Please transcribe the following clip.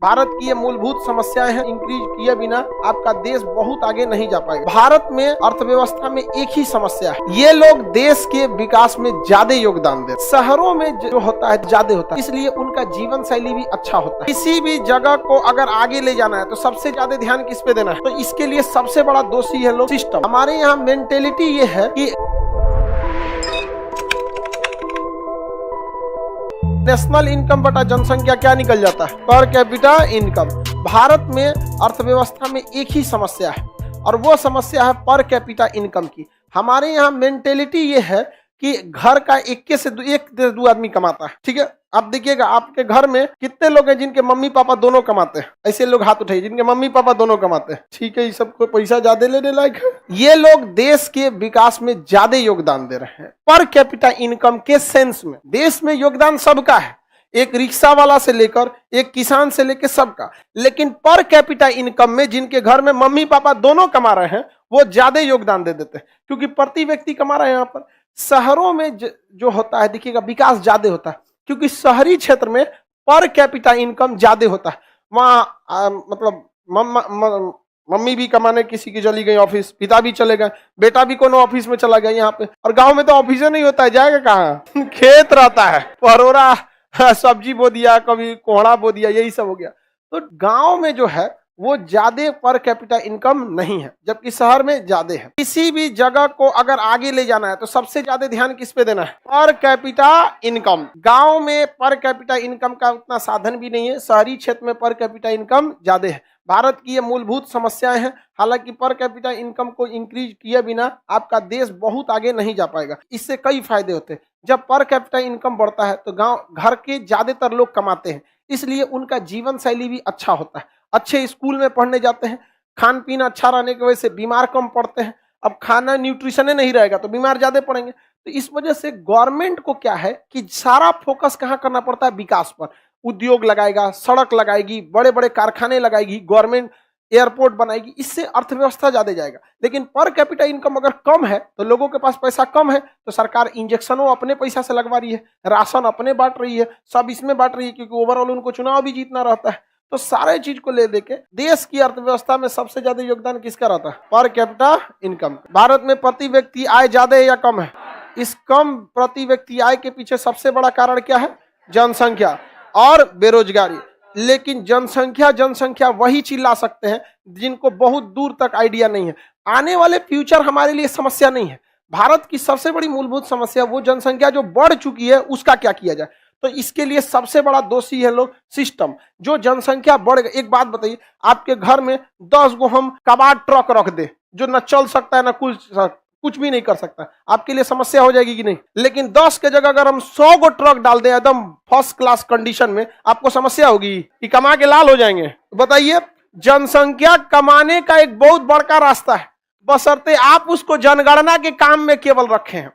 भारत की ये मूलभूत समस्याएं हैं, इंक्रीज किए बिना आपका देश बहुत आगे नहीं जा पाएगा। भारत में अर्थव्यवस्था में एक ही समस्या है, ये लोग देश के विकास में ज्यादा योगदान देते हैं। शहरों में जो होता है ज्यादा होता है, इसलिए उनका जीवन शैली भी अच्छा होता है। किसी भी जगह को अगर आगे ले जाना है तो सबसे ज्यादा ध्यान किस पे देना है, तो इसके लिए सबसे बड़ा दोषी है लोग सिस्टम। हमारे यहाँ मेंटेलिटी ये है कि नेशनल इनकम बटा जनसंख्या क्या निकल जाता है, पर कैपिटा इनकम। भारत में अर्थव्यवस्था में एक ही समस्या है और वो समस्या है पर कैपिटा इनकम की। हमारे यहाँ मेंटेलिटी ये है कि घर का एक से दो आदमी कमाता है। ठीक है, आप देखिएगा आपके घर में कितने लोग हैं जिनके मम्मी पापा दोनों कमाते हैं, ऐसे लोग हाथ उठाइए जिनके मम्मी पापा दोनों कमाते हैं। ठीक है, ये सबको पैसा ज्यादा लेने लायक है। ये लोग देश के विकास में ज्यादा योगदान दे रहे हैं पर कैपिटा इनकम के सेंस में। देश में योगदान सबका है, एक रिक्शा वाला से लेकर एक किसान से लेकर सबका, लेकिन पर कैपिटा इनकम में जिनके घर में मम्मी पापा दोनों कमा रहे हैं वो ज्यादा योगदान दे देते हैं, क्योंकि प्रति व्यक्ति कमा रहे हैं। यहाँ पर शहरों में जो होता है देखिएगा विकास ज्यादा होता है, क्योंकि शहरी क्षेत्र में पर कैपिटा इनकम ज्यादा होता है। वहाँ मतलब मम्मी भी कमाने किसी की चली गई ऑफिस, पिता भी चले गए, बेटा भी कोनो ऑफिस में चला गया यहाँ पे। और गांव में तो ऑफिस नहीं होता है, जाएगा कहाँ खेत रहता है, परोरा सब्जी बो दिया, कभी कोहड़ा बो दिया, यही सब हो गया। तो गांव में जो है वो ज्यादा पर कैपिटा इनकम नहीं है, जबकि शहर में ज्यादा है। किसी भी जगह को अगर आगे ले जाना है तो सबसे ज्यादा ध्यान किस पे देना है, पर कैपिटा इनकम। गांव में पर कैपिटा इनकम का उतना साधन भी नहीं है, शहरी क्षेत्र में पर कैपिटा इनकम ज्यादा है। भारत की ये मूलभूत समस्याएं हैं। हालांकि पर कैपिटा इनकम को इंक्रीज किए बिना आपका देश बहुत आगे नहीं जा पाएगा। इससे कई फायदे होते हैं। जब पर कैपिटा इनकम बढ़ता है तो गांव घर के ज्यादातर लोग कमाते हैं, इसलिए उनका जीवन शैली भी अच्छा होता है। अच्छे स्कूल में पढ़ने जाते हैं, खान पीना अच्छा रहने की वजह से बीमार कम पड़ते हैं। अब खाना न्यूट्रिशन नहीं रहेगा तो बीमार ज्यादा पड़ेंगे। तो इस वजह से गवर्नमेंट को क्या है कि सारा फोकस कहाँ करना पड़ता है, विकास पर। उद्योग लगाएगा, सड़क लगाएगी, बड़े बड़े कारखाने लगाएगी, गवर्नमेंट एयरपोर्ट बनाएगी, इससे अर्थव्यवस्था ज्यादा जाएगा। लेकिन पर कैपिटा इनकम अगर कम है तो लोगों के पास पैसा कम है, तो सरकार इंजेक्शनों अपने पैसा से लगवा रही है, राशन अपने बांट रही है, सब इसमें बांट रही है, क्योंकि ओवरऑल उनको चुनाव भी जीतना रहता है। तो सारे चीज को ले देके देश की अर्थव्यवस्था में सबसे ज्यादा योगदान किसका रहता है, पर कैपिटा इनकम। भारत में प्रति व्यक्ति आय ज्यादा है या कम है? इस कम प्रति व्यक्ति आय के पीछे सबसे बड़ा कारण क्या है, जनसंख्या और बेरोजगारी। लेकिन जनसंख्या वही चिल्ला सकते हैं जिनको बहुत दूर तक आइडिया नहीं है। आने वाले फ्यूचर हमारे लिए समस्या नहीं है। भारत की सबसे बड़ी मूलभूत समस्या वो जनसंख्या जो बढ़ चुकी है उसका क्या किया जाए। तो इसके लिए सबसे बड़ा दोषी है लोग सिस्टम। जो जनसंख्या बढ़ गई, एक बात बताइए, आपके घर में 10 गो हम कबाड़ ट्रक रख दे जो न चल सकता है न कुछ भी नहीं कर सकता, आपके लिए समस्या हो जाएगी कि नहीं? लेकिन 10 के जगह अगर हम 100 गो ट्रक डाल दें एकदम फर्स्ट क्लास कंडीशन में, आपको समस्या होगी कि कमा के लाल हो जाएंगे? बताइए, जनसंख्या कमाने का एक बहुत बड़का रास्ता है, बशर्ते आप उसको जनगणना के काम में केवल रखे हैं।